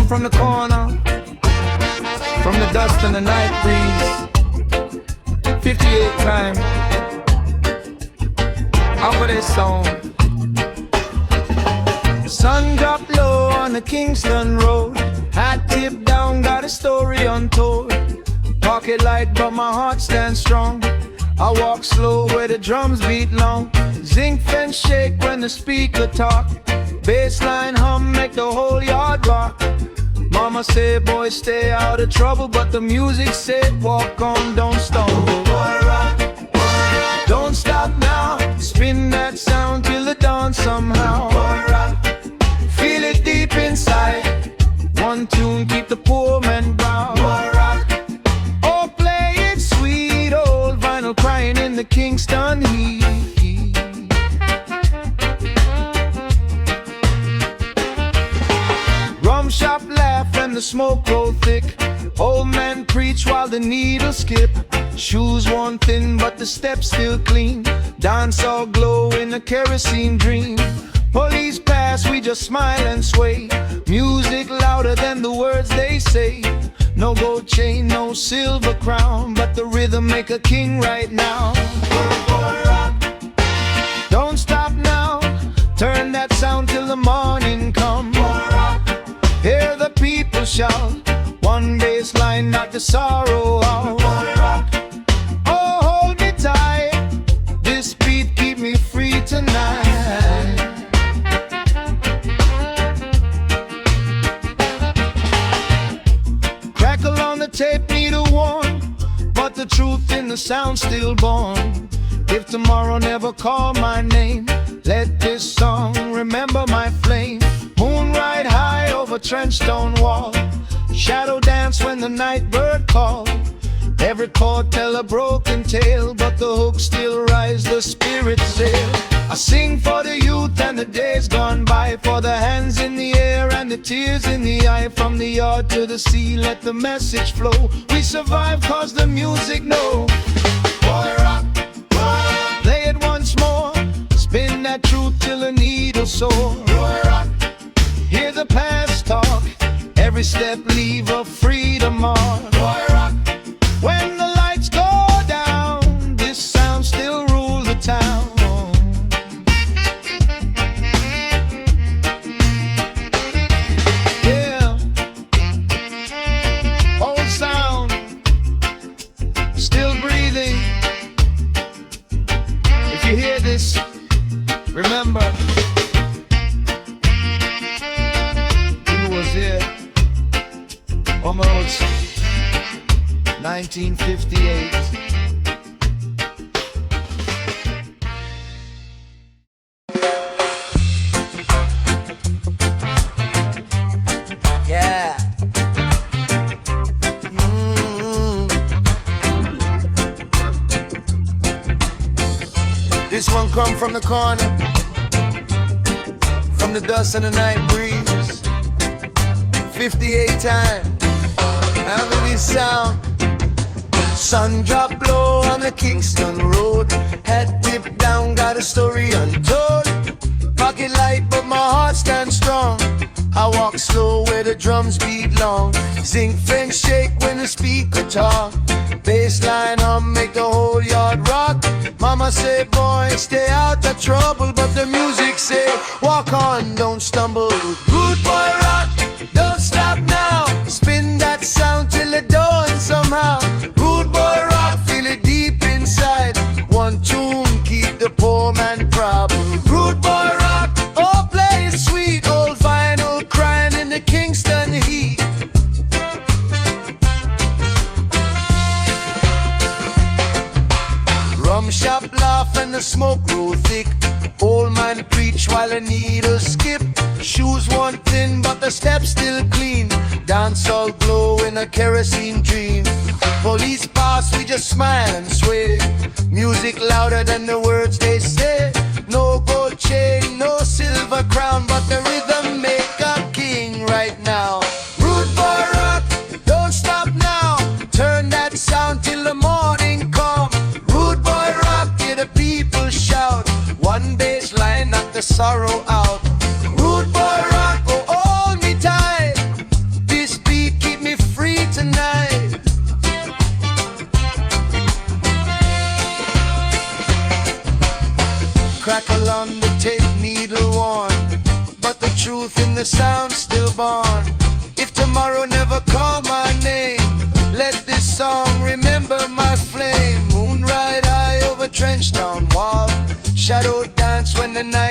from the corner, from the dust and the night breeze. 58 times. Over this song. Sun dropped low on the Kingston road. Hat tipped down, got a story untold. Pocket light, but my heart stands strong. I walk slow where the drums beat long. Zinc fence shake when the speaker talk. Bassline hum make the whole yard rock. Mama said, boy, stay out of trouble, but the music said, walk on, don't stumble. Don't stop now, spin that sound till the dawn somehow. Feel it deep inside. One tune, keep the poor man down. Oh, play it sweet, old vinyl crying in the Kingston heat. Rum shop laugh and the smoke roll thick. Old man preach while the needle skip. Shoes worn thin but the steps still clean. Dance all glow in a kerosene dream. Police pass, we just smile and sway. Music louder than the words they say. No gold chain, no silver crown, but the rhythm make a king right now. Don't stop now, turn that sound till the morning come. Hear the people shout, one bass line, knock the sorrow out. Oh, hold me tight, this beat keep me free tonight. Crackle on the tape, needle worn, but the truth in the sound still born. If tomorrow never call my name, let this song remember my flame. Moon ride high over trench stone wall. Shadow dance when the night bird call. Every chord tell a broken tale, but the hook still rise, the spirit sail. I sing for the youth and the days gone by, for the hands in the air and the tears in the eye. From the yard to the sea, let the message flow. We survive cause the music know. Boy rock, boy. Play it once more, spin that truth till the needle soar. Boy rock, hear the past talk, every step leave a freedom mark. Boy rock, when the lights go down, this sound still rules the town. Yeah, old sound, still breathing. If you hear this, remember who was here almost 1958. Yeah. This one come from the corner, from the dust and the night breeze. 58 times. Unreleased sound. Sun dropped low on the Kingston road. Head dipped down, got a story untold. Pocket light, but my heart stands strong. I walk slow where the drums beat long. Zinc fence shake when the speaker talk. Bassline hum make the whole yard rock. Mama say, boy, stay out of trouble, but the music say, walk on, don't stumble. Good boy rock, don't stop now. Spin that sound till the dawn somehow. Rude boy rock, feel it deep inside. One tune, keep the poor man proud. Rude boy rock, oh play it sweet. Old vinyl crying in the Kingston heat. Rum shop laugh and the smoke roll thick. Old man preach while the needle skip. Shoes worn thin but the steps still clean. Dance all glow in a kerosene dream. Police pass, we just smile and sway. Music louder than the words they say. No gold chain, no silver crown, but the rhythm make a king right now. Rude boy rock, don't stop now. Turn that sound till the morning come. Rude boy rock, hear the people shout. One bass line, knock the sorrow out. Rude boy rock, oh hold me tight. the sound still born. If tomorrow never call my name, let this song remember my flame. Moon ride high over trench town wall, shadow dance when the night